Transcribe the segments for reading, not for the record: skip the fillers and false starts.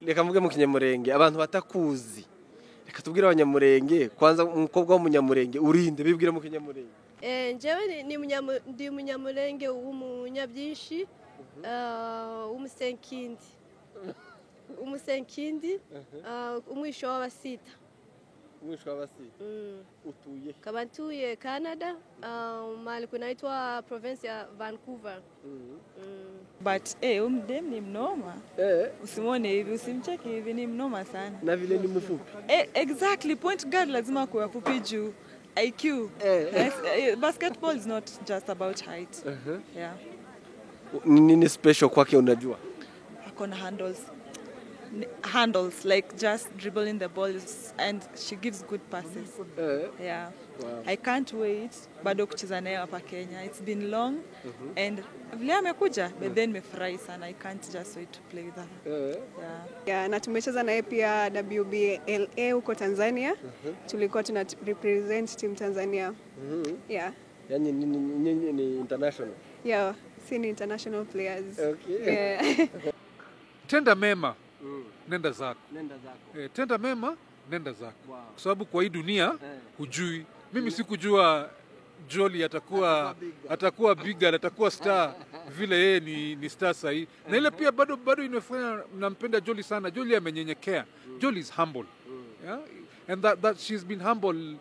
Reka mvuge mu Kinyamurenge abantu batakuzi. Reka tubwire abanyamurenge kwanza umukobwa w'umunyamurenge urinde bibwire mu Kinyamurenge. Njyewe ndi umunyamurenge w'umunyabyinshi umusenkindi umwisho w'abasita. Umwisho w'abasita. Utuye. Kabantuye Canada, mahali kunaitwa province ya Vancouver. But umdem ni mnoma. Usimwone hivi, usimcheki hivi, ni mnoma sana. Na vile ni mfupi. Exactly, point guard lazima kuwa fupi juu. IQ. Basketball is not just about height. Yeah. Nini special kwake unajua? Akona handles like just dribbling the balls, and she gives good passes. Yeah. Wow. I can't wait bado kucheza naye hapa Kenya. It's been long and vile amekuja but then nimefurahi sana. I can't just wait to play with her. Yeah, na tumecheza naye pia WBLA huko Tanzania. Tulikuwa tuna represent team Tanzania. Yeah. Yani ni international. Yeah, si international players. Okay. Yeah. Tenda mema. Nenda zako. Tenda mema, nenda zako. Wow. Kwa sababu kwa hii dunia hujui. Mimi sikujua Jolly atakuwa bigger, atakuwa star vile yeye ni star sahi. Na ile pia bado inafanya nampenda Jolly sana. Jolly amenyenyekea. Jolly is humble. Yeah? And that she's been humble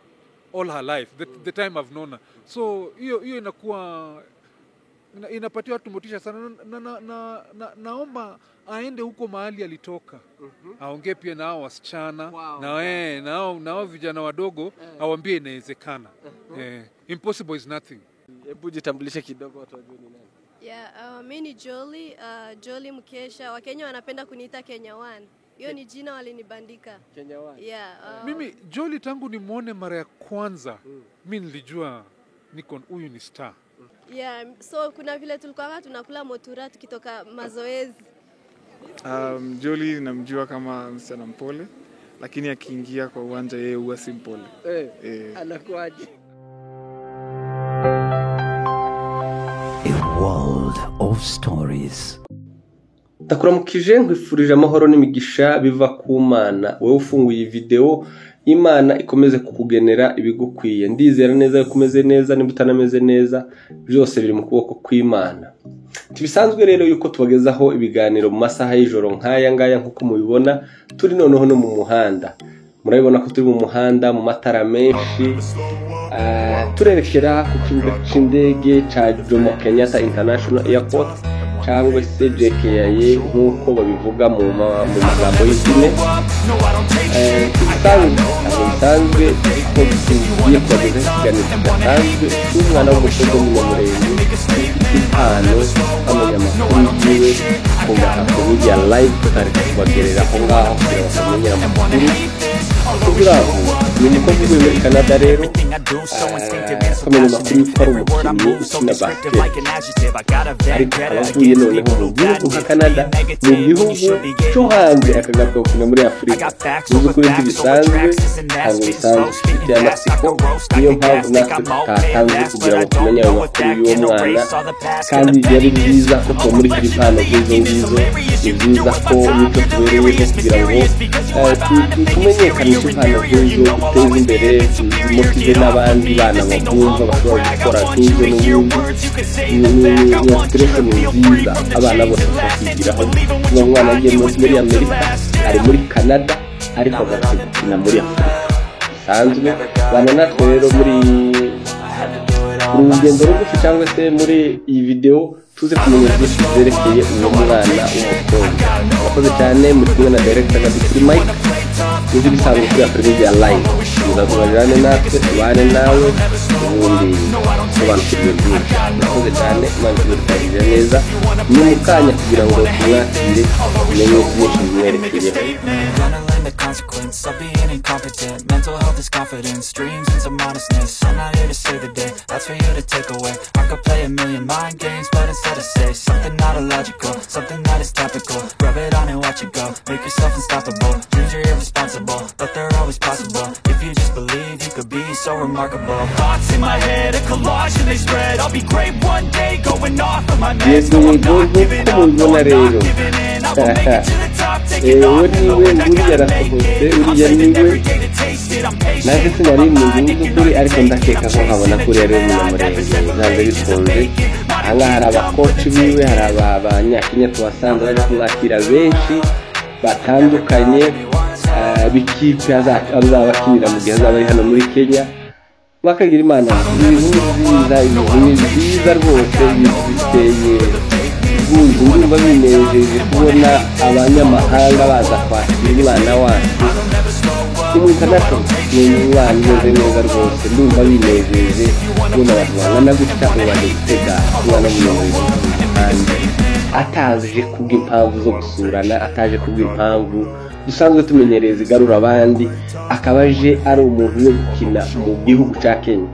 all her life, the time I've known her. So hiyo inapatia watu motisha sana. Naomba aende huko mahali alitoka. Aongee pia na hao wasichana. Na vijana wadogo awaambie inawezekana. Impossible is nothing. Hebu jitambulishe kidogo watu wajue ni nani. Yeah, mimi ni Jolly Mkesha. Wakenya wanapenda kuniita Kenya One. Hiyo ni jina walinibandika. Kenya One. Yeah. Mimi Jolly tangu nimuone mara ya kwanza, mimi nilijua huyu ni star. Yeah, so kuna vile tulikuwa tunakula motura tukitoka mazoezi. Jolly namjua kama msichana mpole, lakini akiingia kwa uwanja yeye huwa si mpole. Anakuaje? A world of stories. Ndakuramukije nkwifurije amahoro n'imigisha biva ku Mana. Wowe ufunguye video, Imana ikomeze kukugenera ibigukwiye. Ndizera neza yuko umeze neza, niba utanameze neza, byose biri mu kuboko kw'Imana. Tibisanzwe rero yuko tubagezaho ibiganiro mu masaha y'ijoro nk'aya ngaya nkuko mubibona, turi noneho no mu muhanda. Murabibona ko turi mu muhanda mu matara menshi. Turerekera ku kibuga cy'indege cya Jomo Kenyatta International Airport cyangwa se JKIA nk'uko babivuga mu magambo y'izine. Bisanzwe ko tugiye kubagezaho ikiganiro kidasanzwe cy'umwana w'umukobwa w'umunyamurenge impano y'amanyamakuru yiwe ku makuru ya live tutari kubagerera aho ngaho kugira ngo bamenyere amakuru. Kugira ngo ni umukobwa uvuye muri Canada rero akamenya amakuru y'uko ari umukinnyi ukina basket, ariko abavuye noneho mu gihugu nka Canada mu gihugu cyo hanze akagaruka gukina muri Afurika. Uzi kuri bisanzwe ntabwo bisanzwe ufite amatsiko, niyo mpamvu natwe tutatanze kugira ngo tumenye ayo makuru y'uwo mwana. Kandi byari byiza ko muri impano nk'izo ngizo, ni byiza ko nicyo tubereyeho kugira ngo tumenyekanishe impano nk'izo, duteze imbere, motive n'abandi bana babyumva bashobora gukora nk'ibyo n'ubundi. Ni inspiration nziza abana bose bakigiraho. Uwo mwana agiye muri Amerika, ari muri Canada, ariko agakina muri Afurika. Bisanzwe bana natwe rero muri urugendo rugufi cyangwa se muri iyi video tuze kumenya byinshi byerekeye uwo mwana w'umukobwa. Akoze cyane muri kumwe na director Gadi kuri mic. Izi bisanzwe kuri Africa Live. Tuzagurirane natwe, tubane nawe ubundi sobanukirwe byinshi. Akoze cyane Imana ikurikirane neza. Ni mukanya kugira ngo tumwakire umenye byinshi byerekeye. The consequence of being incompetent. Mental health is confidence, dreams and some honestness. I'm not here to save the day, that's for you to take away. I could play a million mind games, but instead I say something not illogical, something that is topical. Rub it on and watch it go, make yourself unstoppable. Dreams are irresponsible, but they're always possible. If you just believe, you could be so remarkable. Thoughts in my head, a collage passion they spread. I'll be great one day, going off of my meds. No, I'm not giving up, no, I'm not giving in. I will make it to the top, taking off, knowing I gotta make it. I'm saving every day to taste it. I'm patient, nanjye sinari mu by'ukuri ariko ndakeka ko nkabona kuri ari Munyamurenge zanze bikunze. Ahangaha hari abakoci biwe, hari abanyakenya tubasanzwe bari kumwakira benshi batandukanye b'ikipe azaba akinira mu gihe azaba ari hano muri Kenya. Bakagira Imana ibintu byiza rwose biteye ubwuzu. Ndumva binejeje kubona abanyamahanga baza kwakira umwana wacu international. Ni umwana umeze neza rwose, ndumva binejeje kubona abantu bangana gutya ubanje gutega umwana w'umunyamurenge kandi ataje kubw'impamvu zo gusurana, ataje kubw'impamvu dusanzwe tumenyereza igarura abandi, akaba aje ari umuntu yo gukina mu gihugu cya Kenya.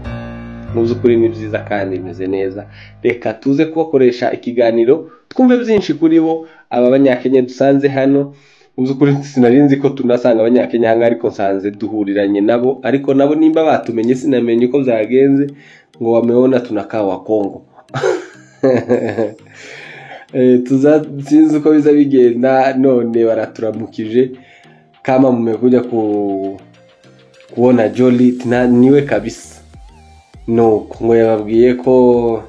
Mu by'ukuri ni byiza kandi bimeze neza. Reka tuze kubakoresha ikiganiro twumve byinshi kuri bo aba banyakenya dusanze hano. Mu by'ukuri sinari nzi ko tunasanga abanyakenya hanga, ariko nsanze duhuriranye nabo, ariko nabo nimba batumenye sinamenye uko byagenze ngo wameona tunakaa wa Kongo. Sinzi uko biza bigenda, none baraturamukije kama mmekuja kuona Jolly niwe kabisa. No, ngo yababwiye ko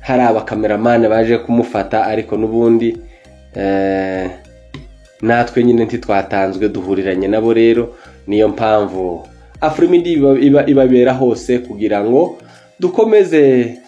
hari abakameramane baje kumufata, ariko nubundi natwe nyine ntitwatanzwe duhuriranye nabo. Rero niyo mpamvu Afrimedia ibabera hose kugira ngo dukomeze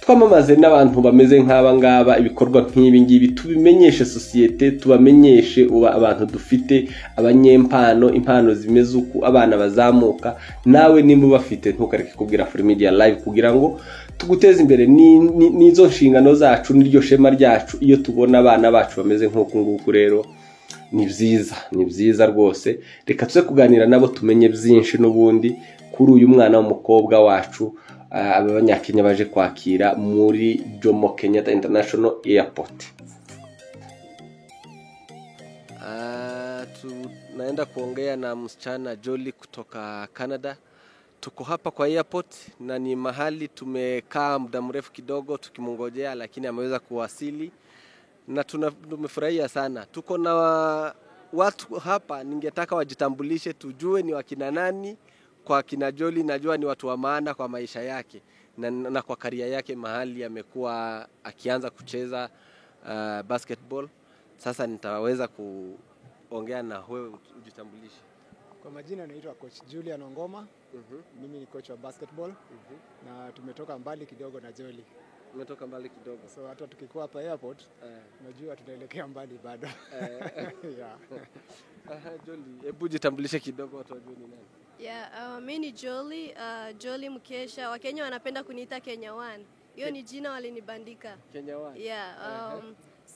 twamamaze n'abantu bameze nk'aba ngaba, ibikorwa nk'ibi ngibi tubimenyeshe societe, tubamenyeshe abantu dufite abanyempano, impano zimeze uko abana bazamuka. Nawe nimba bafite ntukareke kubwira Afrimedia live kugira ngo tuguteze imbere. Nizo nshingano zacu, niryo shema ryacu iyo tubona abana bacu bameze nk'uko nguko. Rero ni byiza rwose. Reka tuze kuganira nabo tumenye byinshi n'ubundi kuri uyu mwana w'umukobwa wacu abanyakenya baje kwakira muri Jomo Kenyatta International Airport. Tunaenda kuongea na msichana Jolly kutoka Canada. Tuko hapa kwa airport na ni mahali tumekaa muda mrefu kidogo tukimngojea, lakini ameweza kuwasili na tumefurahia sana. Tuko na watu hapa, ningetaka wajitambulishe tujue ni wakina nani. Kwa kina Jolly najua ni watu wa maana kwa maisha yake na kwa career yake, mahali amekuwa akianza kucheza basketball. Sasa nitaweza kuongea na wewe ujitambulishe. Kwa majina naitwa coach Julian Ongoma. Mimi ni coach wa basketball. Na tumetoka mbali kidogo na Jolly. Umetoka mbali kidogo. So hata tukikuwa hapa airport, najua tunaelekea mbali bado. Yeah. Jolly, hebu jitambulishe kidogo watu wajue ni nani. Yeah, mimi ni Jolly Mkesha. Wakenya wanapenda kuniita Kenya One. Hiyo ni jina walinibandika. Kenya One. Yeah,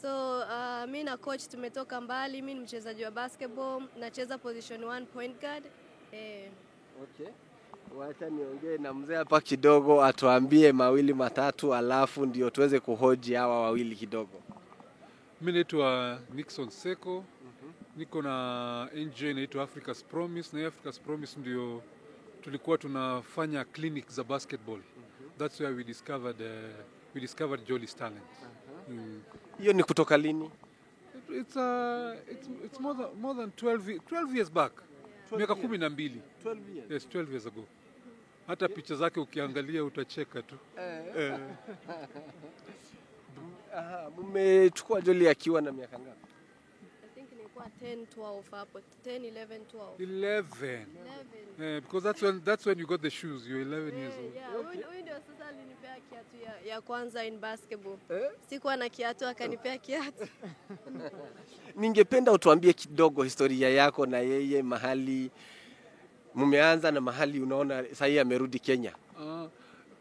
so mimi na coach tumetoka mbali. Mimi ni mchezaji wa basketball, nacheza position 1 point guard. Okay. Wacha niongee na mzee hapa kidogo atuambie mawili matatu, alafu ndio tuweze kuhoji hawa wawili kidogo. Mimi naitwa Nixon Seko. Niko na NGO inaitwa Africa's Promise, na Africa's Promise ndio tulikuwa tunafanya clinic za basketball. That's where we discovered Jolly's talent. Hiyo ni kutoka lini? It's more than 12 years back. Miaka 12. 12 years. Yes, 12 years ago. Hata picha zake ukiangalia utacheka tu. Mmechukua Jolly akiwa na miaka ngapi? 10, 12 hapo. 10, 11, 12. 11. Because that's when you got the shoes. You're 11 years old. Yeah, huyu ndio sasa alinipea kiatu ya kwanza in basketball. Sikuwa na kiatu akanipea kiatu. Ningependa utuambie kidogo historia yako na yeye, mahali mumeanza na mahali unaona sasa amerudi Kenya.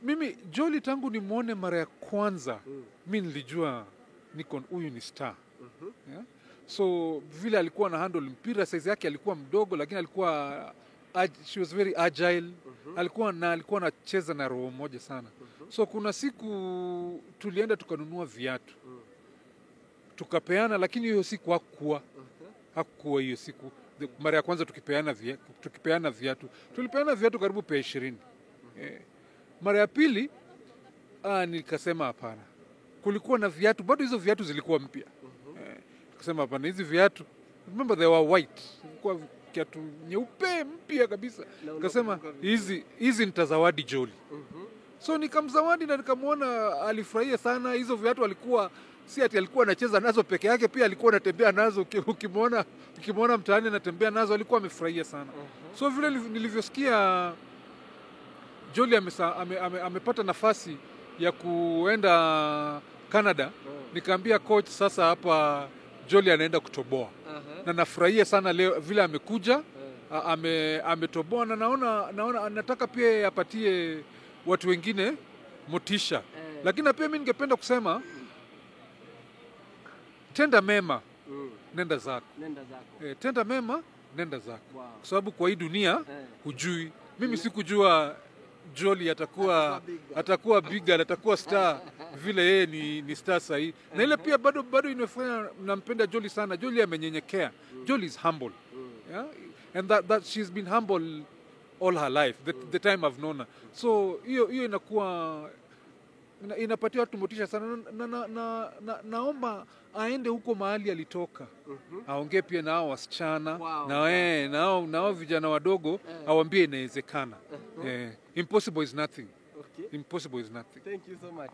Mimi Jolly tangu nimuone mara ya kwanza, mimi nilijua huyu ni star. Yeah? So vile alikuwa na handle mpira, size yake alikuwa mdogo, lakini she was very agile. Alikuwa anacheza na roho moja sana. So kuna siku tulienda tukanunua viatu. Tukapeana, lakini hiyo siku hakuwa hiyo siku. Mara ya kwanza tukipeana viatu. Tulipeana viatu karibu 20. Mara ya pili nikasema hapana. Kulikuwa na viatu, bado hizo viatu zilikuwa mpya. Nikasema hapana, hizi viatu, remember they were white. Ilikuwa kiatu nyeupe mpya kabisa. Nikasema hizi nitazawadi Jolly. So nikamzawadi na nikamwona alifurahia sana. Hizo viatu alikuwa si ati alikuwa anacheza nazo peke yake, pia alikuwa anatembea nazo. Ukimwona mtaani anatembea nazo, alikuwa amefurahia sana. So vile nilivyosikia Jolly amepata nafasi ya kuenda Canada, nikaambia coach sasa hapa Jolly anaenda kutoboa. Na nafurahia sana leo vile amekuja, ametoboa na naona nataka pia apatie watu wengine motisha. Lakini pia mimi ningependa kusema tenda mema, nenda zako. Tenda mema, nenda zako. Kwa sababu kwa hii dunia hujui. Mimi sikujua Jolly atakuwa big, atakuwa star vile yeye ni star sahi. Na ile pia bado inafanya nampenda Jolly sana. Jolly amenyenyekea. Jolly is humble. Yeah? And that she's been humble all her life, the time I've known her. So hiyo inakuwa inapatia watu motisha sana. Naomba aende huko mahali alitoka. Aongee pia na hao wasichana, nao vijana wadogo, awaambie inawezekana. Impossible is nothing. Impossible is nothing. Thank you so much.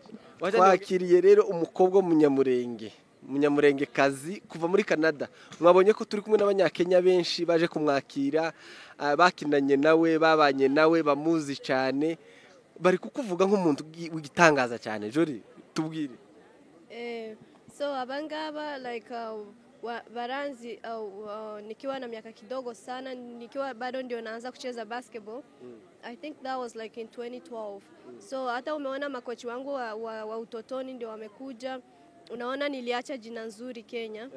Twakiriye rero umukobwa umunyamurenge kazi kuva muri Canada. Mwabonye ko turi kumwe n'abanyakenya benshi baje kumwakira, bakinanye nawe, babanye nawe, bamuzi cyane. Bari kukuvuga nk'umuntu w'igitangaza cyane. Jolly, tubwire. So abangaba like baranzi nikiwa na miaka kidogo sana, nikiwa bado ndio naanza kucheza basketball. I think that was like in 2012. So hata umeona makochi wangu wa utotoni ndio wamekuja. Unaona niliacha jina nzuri Kenya.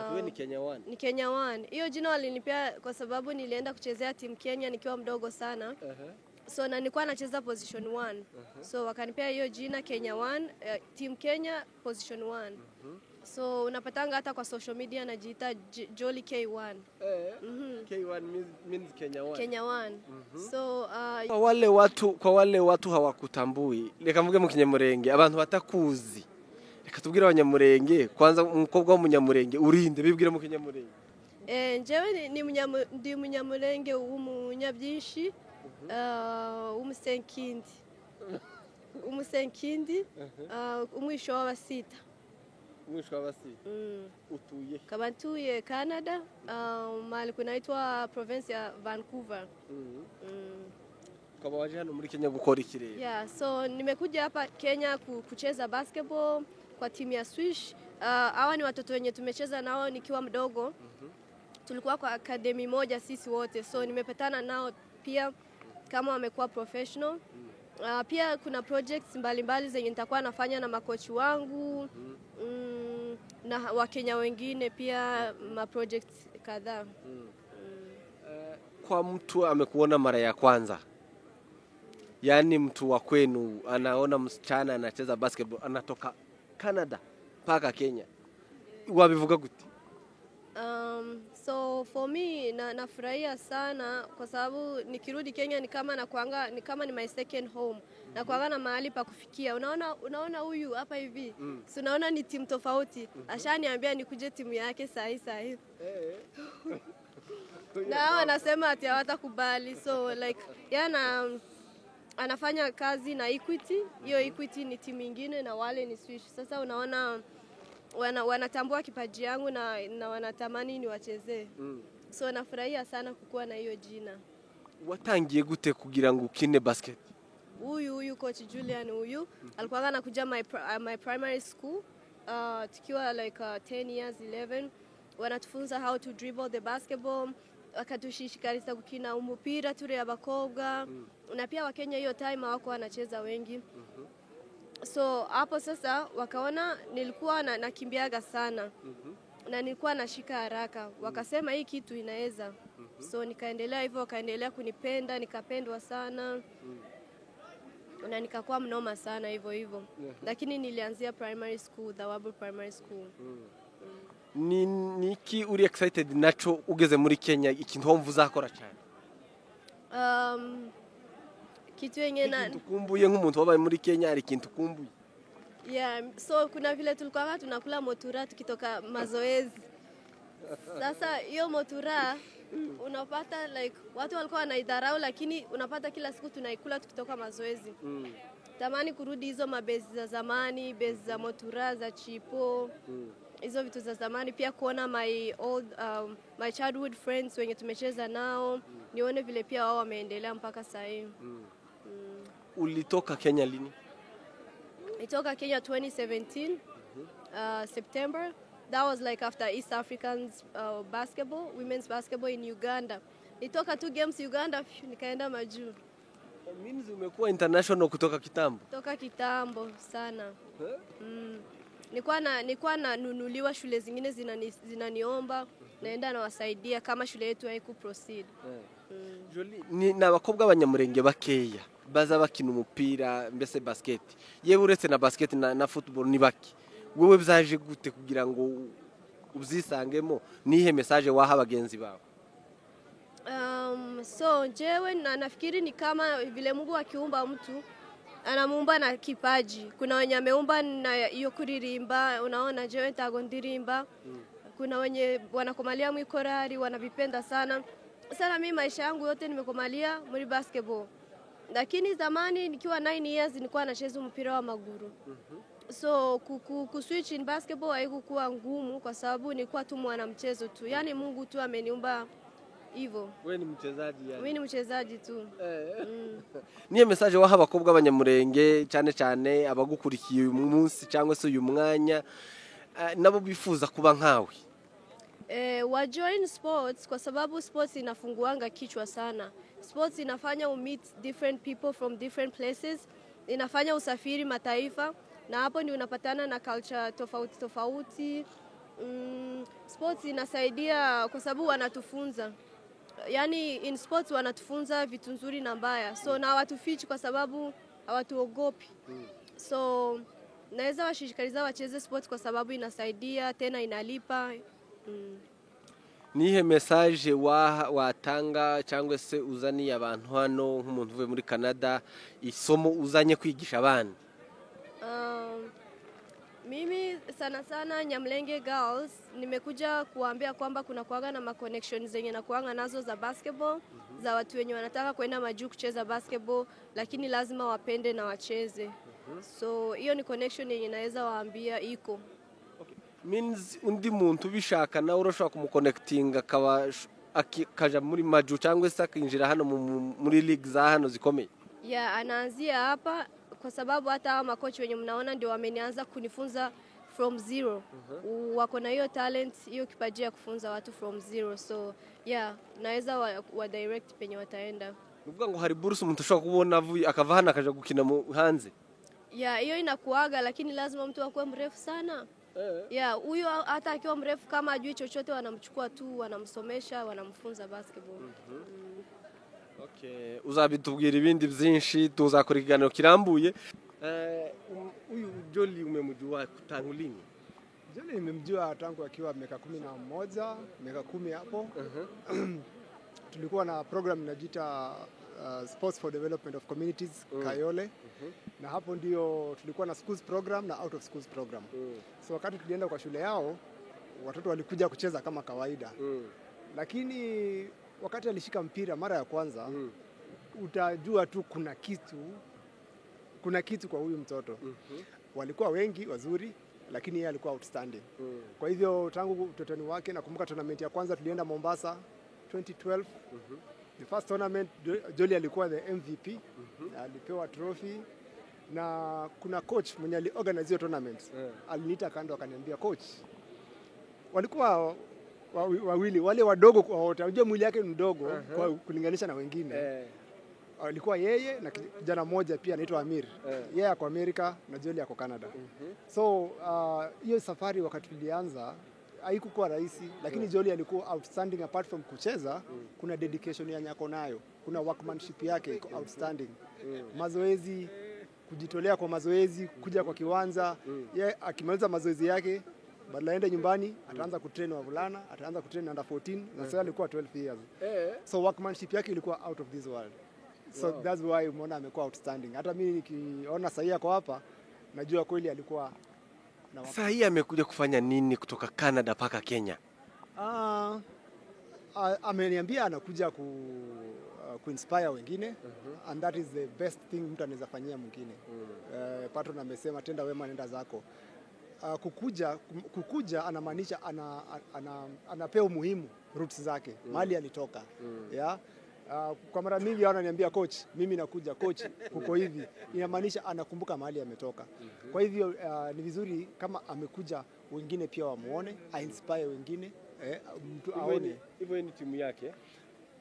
Wewe ni Kenya 1. Ni Kenya 1. Hiyo jina walinipea kwa sababu nilienda kuchezea timu Kenya nikiwa mdogo sana. So na nilikuwa nacheza position 1. So wakanipea hiyo jina Kenya 1, team Kenya position 1. So unapatanga hata kwa social media najiita Jolly K1. K1 means Kenya 1. Kenya 1. So kwa wale watu hawakutambui, reka mvuge mu Kinyamurenge, abantu batakuzi. Reka tubwire abanyamurenge, kwanza umukobwa w'umunyamurenge urinde bibwire mu Kinyamurenge. Njewe ndi munyamurenge w'umunyabyinshi, umusenkindi, umwisho w'abasita. Umwisho w'abasita. Utuye? Kama ntuye Canada, mahali kunaitwa province ya Vancouver. Kama waje hano muri Kenya gukora iki rero? Yeah, so nimekuja hapa Kenya kucheza basketball kwa timu ya Swish. Hawa ni watoto wenye tumecheza nao nikiwa mdogo. Tulikuwa kwa academy moja sisi wote. So nimepatana nao pia kama wamekuwa professional. Pia kuna projects mbalimbali zenye nitakuwa nafanya na makochi wangu. Na Wakenya wengine pia projects kadhaa. Kwa mtu amekuona mara ya kwanza, yani mtu wa kwenu anaona msichana anacheza basketball anatoka Canada mpaka Kenya, wabivuga gute? So for me nafurahia sana kwa sababu nikirudi Kenya ni kama ni my second home. Na kuanga na mahali pa kufikia. Unaona huyu hapa hivi. So unaona ni timu tofauti. Ashaniambia nikuje timu yake sahi. Na wanasema ati hawatakubali. So like anafanya kazi na Equity. Hiyo Equity ni timu nyingine na wale ni Swish. Sasa unaona wanatambua kipaji yangu na wanatamani niwachezee. So nafurahia sana kukuwa na hiyo jina. Watangiye gute kugira ngo ukine basket? Huyu coach Julian alikuwa anakuja my primary school tukiwa like 10 years 11. Wanatufunza how to dribble the basketball, akatushishikariza kukina umupira ture abakobwa. Na pia Wakenya hiyo time hawako wanacheza wengi. So hapo sasa wakaona nilikuwa nakimbiaga sana. Na nilikuwa nashika haraka. Wakasema hii kitu inaweza. So nikaendelea hivyo, wakaendelea kunipenda, nikapendwa sana. Na nikakuwa mnoma sana hivyo. Lakini nilianzia primary school, Dhawabu Primary School. Niki uri excited nacho ugeze muri Kenya, ikintu wumva uzakora cyane? kitu yenye na tukumbuye nk'umuntu wabaye muri Kenya ari kintu kumbuye. Yeah, so kuna vile tulikuwa tunakula motura tukitoka mazoezi. Sasa hiyo motura unapata like watu walikuwa wanaidharau, lakini unapata kila siku tunaikula tukitoka mazoezi. Tamani kurudi hizo mabezi za zamani, bezi za motura, za chipo, hizo vitu za zamani, pia kuona my childhood friends wenye tumecheza nao, nione vile pia wao wameendelea mpaka sasa hivi. Ulitoka Kenya lini? Nitoka Kenya 2017 September. That was like after East Africans basketball, women's basketball in Uganda. Nitoka 2 games Uganda, nikaenda majuu. Means umekuwa international kutoka kitambo? Kutoka kitambo sana. Nilikuwa nanunuliwa, shule zingine zinaniomba, naenda nawasaidia kama shule yetu haiku proceed. Jolie, ni abakobwa abanyamurenge bakeya baza bakina umupira mbese basket. Yewe uretse na basket na football ni baki. Wewe byaje gute kugira ngo uzisangemo, nihe message waha bagenzi bawe? So jewe nafikiri ni kama vile Mungu akiumba mtu anamuumba na kipaji. Kuna wenye ameumba na hiyo kuririmba, unaona jewe ntago ndirimba. Kuna wenye wanakomalia mwikorari, wanavipenda sana. Sana mimi maisha yangu yote nimekomalia muri basketball. Lakini zamani nikiwa 9 years nilikuwa nacheza mpira wa maguru. So kuswitch in basketball haikuwa ngumu kwa sababu nilikuwa tu mwanamchezo tu. Yaani Mungu tu ameniumba hivyo. Wewe ni mchezaji yani? Mimi ni mchezaji tu. Niye message waha abakobwa abanyamurenge cyane abagukurikiye uyu munsi cyangwa se uyu mwanya nabo bifuza kuba nkawe? Wa join sports kwa sababu sports inafunguanga kichwa sana. Sports inafanya meet different people from different places. Inafanya usafiri mataifa na hapo ndio unapatana na culture tofauti. Sports inasaidia kwa sababu wanatufunza. Yani in sports wanatufunza vitu nzuri na mbaya. So na watufichi kwa sababu hawatuogopi. So naweza washishikariza wacheze sports kwa sababu inasaidia tena inalipa. Nihe message watanga cyangwa se uzaniye abantu hano nk'umuntu uvuye muri Canada isomo uzanye kwigisha abana? Mimi sana Nyamlenge Girls nimekuja kuambia kwamba kuna kuaga na connections zenye na kuanga nazo za basketball za watu wenye wanataka kwenda majuu kucheza basketball, lakini lazima wapende na wacheze. So hiyo ni connection yenye naweza waambia iko. Means undi muntu bishaka na urashaka kumuconnecting akaja muri majuu cyangwa se akinjira hano muri league za hano zikomeye? Yeah, anaanzia hapa kwa sababu hata makochi wenye mnaona ndio wamenianza kunifunza from zero. Wako na hiyo talent, hiyo kipaji ya kufunza watu from zero. So yeah, naweza wa direct penye wataenda. Nuvuga ngo hari buruse umuntu ashobora kubona avuye akava hano akaja gukina hanze? Yeah, hiyo inakuaga, lakini lazima mtu akuwe mrefu sana. Yeah, huyo hata akiwa mrefu kama ajui chochote wanamchukua tu, wanamsomesha, wanamfunza basketball. Okay, uzabitubwira ibindi byinshi tuzakora ikiganiro kirambuye. Uyu Jolie umemjua tangu lini? Jolie nimemjua tangu akiwa miaka 11, miaka 10 hapo. Tulikuwa na program inajiita Sports for Development of Communities Kayole. Na hapo ndio tulikuwa na schools program na out of schools program. So wakati tulienda kwa shule yao, watoto walikuja kucheza kama kawaida. Lakini wakati alishika mpira mara ya kwanza, utajua tu kuna kitu kwa huyu mtoto. Walikuwa wengi wazuri, lakini yeye alikuwa outstanding. Kwa hivyo tangu utotoni wake nakumbuka tournament ya kwanza tulienda Mombasa 2012. The first tournament Jolie alikuwa the MVP. Alipewa trophy na kuna coach mwenye aliorganize hiyo tournament. Aliniita kando akaniambia, coach, walikuwa wawili wale wadogo kwa wote. Unajua mwili yake ni mdogo kwa kulinganisha na wengine. Alikuwa yeye na kijana mmoja pia anaitwa Amir. Yeye ako Amerika na Jolie ako Canada. So hiyo safari wakati tulianza haikuwa rahisi, lakini Jolie alikuwa outstanding. Apart from kucheza, kuna dedication yako nayo, kuna workmanship yake iko outstanding. Mazoezi, kujitolea kwa mazoezi, kuja kwa kiwanja. Yeye akimaliza mazoezi yake badala aende nyumbani ataanza kutrain wavulana, ataanza kutrain under 14 na sasa alikuwa 12 years. So workmanship yake ilikuwa out of this world. So that's why umeona amekuwa outstanding. Hata mimi nikiona sahi ako hapa najua kweli alikuwa na sahi amekuja kufanya nini kutoka Canada mpaka Kenya? Ameniambia anakuja kuinspire wengine and that is the best thing mtu anaweza fanyia mwingine. Patron amesema tenda wema nenda zako. Kukuja anamaanisha anapea umuhimu roots zake mahali alitoka. Yeah. Kwa mara mingi wananiambia coach, mimi nakuja coach kuko hivi, inamaanisha anakumbuka mahali ametoka. Kwa hivyo ni vizuri kama amekuja wengine pia wamuone, inspire wengine, mtu aone. Hivyo ni timu yake.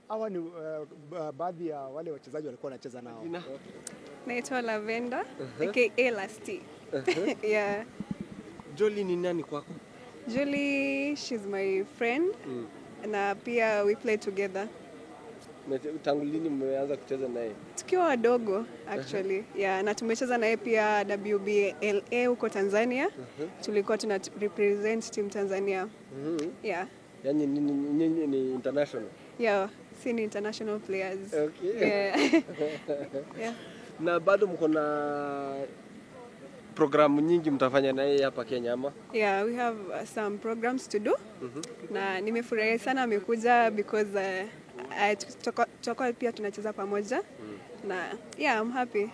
Hawa ni baadhi ya wale wachezaji walikuwa wanacheza nao. Naitwa Lavenda, aka Lasti. Yeah. Jolie ni nani kwako? Jolie, she's my friend. Na pia we play together. Tangu lini mmeanza kucheza naye? Tukiwa wadogo actually. Yeah, na tumecheza naye pia WBLA huko Tanzania. Tulikuwa tuna represent team Tanzania. Yeah. Yaani nyinyi ni international? Yeah, si ni international players. Okay. Yeah. Yeah. Na bado mko na programu nyingi mtafanya naye hapa Kenya ama? Yeah, we have some programs to do. Na nimefurahi sana amekuja because tutakuwa pia tunacheza pamoja. Na yeah, I'm happy.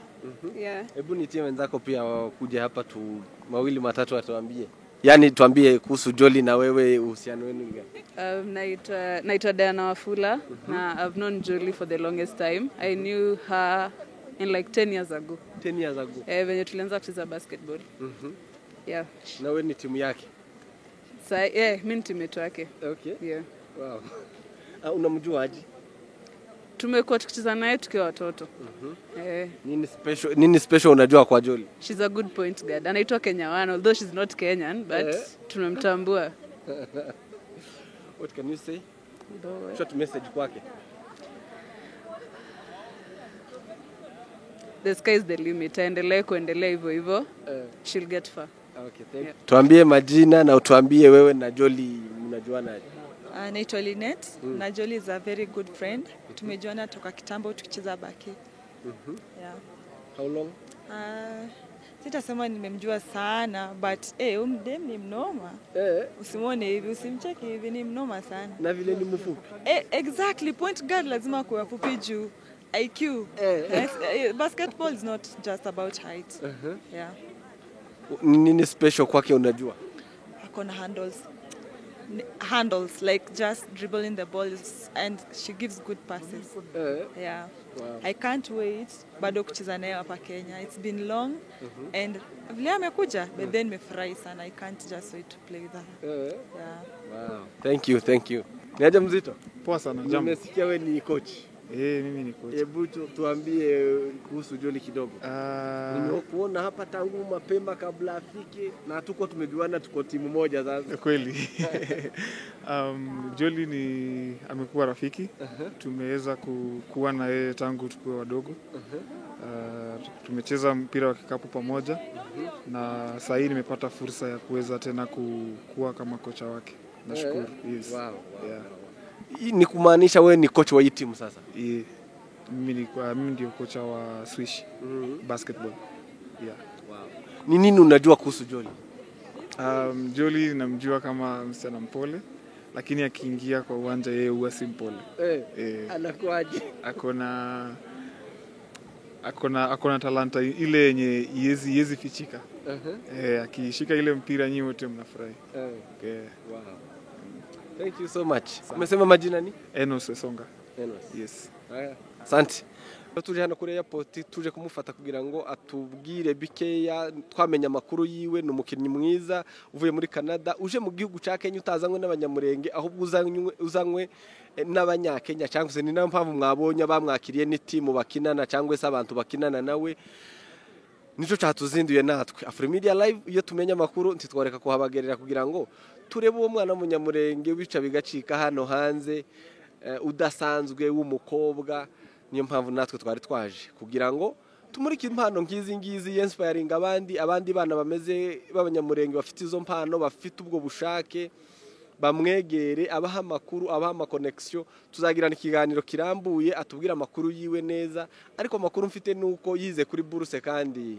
Yeah. Hebu nitie wenzako pia kuja hapa tu mawili matatu atuambie. Yaani tuambie kuhusu Jolie na wewe uhusiano wenu gani? Naitwa Diana Wafula na I've known Jolie for the longest time. I knew her in like 10 years ago. 10 years ago. Venye tulianza kucheza basketball. Yeah. Na wewe ni timu yake? Mimi ni teammate wake. Okay. Yeah. Wow. Unamjua aje? Tumekuwa tukicheza naye tukiwa watoto. Nini special unajua kwa Jolie? She's a good point guard. Anaitwa Kenya One, although she's not Kenyan, but tumemtambua. What can you say? Short message kwake. The sky is the limit. Aendelee kuendelea hivyo hivyo. She'll get far. Okay, thank you. Tuambie majina na utuambie wewe na Jolie mnajuana aje? Naitwa Linet na Jolie is a very good friend. Tumejuana toka kitambo tukicheza baki. Yeah. How long? Sitasema nimemjua sana but umdem ni mnoma. Usimwone hivi, usimcheki hivi, ni mnoma sana. Na vile ni mfupi. Exactly, point guard lazima kuwa fupi juu IQ. Basketball is not just about height. Yeah. Nini special kwake unajua? Akona handles like just dribbling the ball and she gives good passes. Yeah. Wow. I can't wait bado kucheza naye hapa Kenya. It's been long and vile amekuja but then nimefurahi sana. I can't just wait to play with her. Yeah. Wow. Thank you. Niaje mzito? Poa sana jambo. Nimesikia wewe ni coach. Mimi ni coach. Hebu tuambie kuhusu Jolie kidogo. Nimekuona hapa tangu mapema kabla afike na tuko tumejuana, tuko timu moja sasa. Kweli. Jolie amekuwa rafiki. Tumeweza kuwa na yeye tangu tukiwa wadogo. Tumecheza mpira wa kikapu pamoja. Na sasa hivi nimepata fursa ya kuweza tena kuwa kama kocha wake. Nashukuru. Yes. Wow. Yeah. Ni kumaanisha wewe ni coach wa hii timu sasa? Mimi ndio kocha wa Swish basketball. Yeah. Wow. Ni nini unajua kuhusu Jolie? Jolie namjua kama msichana mpole, lakini akiingia kwa uwanja yeye huwa si mpole. Anakuaje? Akona talanta ile yenye yezi fichika. Akishika ile mpira nyinyi wote mnafurahi. Wow. Thank you so much. Umesema majina ni? Enos Songa. Enos. Yes. Asante. Tuje hano kuri airport tuje kumufata kugira ngo atubwire bikeya twamenya makuru yiwe n'umukinnyi mwiza uvuye muri Canada uje mu gihugu ca Kenya utazanywe n'abanyamurenge ahubwo uzanywe n'abanyakenya cyangwa se ni na mpamvu mwabonye bamwakiriye ni timu bakinana cyangwa se abantu bakinana nawe nico cyatuzinduye natwe Afrimedia Live iyo tumenya makuru ntitworeka kuhabagerera kugira ngo turebe uwo mwana w'umunyamurenge bica bigacika hano hanze udasanzwe w'umukobwa. Niyo mpamvu natwe twari twaje kugira ngo tumurike impano ngizi inspiring abandi bana bameze b'abanyamurenge bafite izo mpano bafite ubwo bushake bamwegere abaha amakuru abaha amakonekisiyo tuzagirana ikiganiro kirambuye atubwira amakuru yiwe neza ariko amakuru mfite nuko yize kuri buruse kandi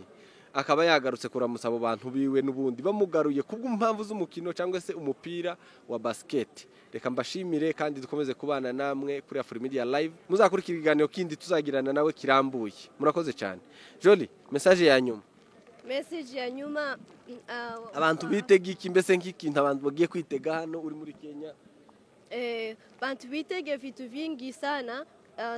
akaba yagarutse kuramutsa abo bantu biwe n'ubundi bamugaruye kubw'impamvu z'umukino cyangwa se umupira wa basket. Reka mbashimire kandi dukomeze kubana namwe kuri Afromedia Live. Muzakurikira ikiganiro kindi tuzagirana nawe kirambuye. Murakoze cyane. Jolie, message ya nyuma. Message ya nyuma abantu bitega iki mbese nk'ikintu abantu bagiye kwitega hano uri muri Kenya? Bantu bitege vitu vingi sana.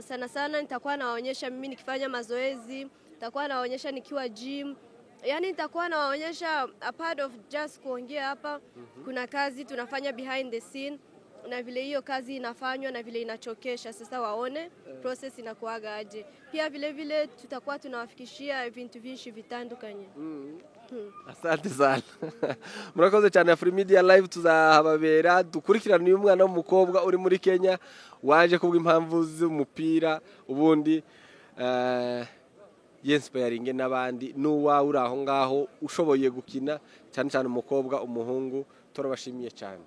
Sana sana nitakuwa nawaonyesha mimi nikifanya mazoezi, nitakuwa nawaonyesha nikiwa gym. Yaani nitakuwa nawaonyesha a part of just kuongea hapa. Kuna kazi tunafanya behind the scene na vile hiyo kazi inafanywa na vile inachokesha, sasa waone process inakuaga aje. Pia vile vile tutakuwa tunawafikishia vitu vinshi vitandukanye. Asante sana. Murakoze cyane Afromedia Live tuzahababera dukurikirana uyu mwana w'umukobwa uri muri Kenya waje kubw'impamvu z'umupira ubundi yensipayaringe n'abandi n'uwa uri aho ngaho ushoboye gukina cyane cyane umukobwa umuhungu turabashimiye cyane.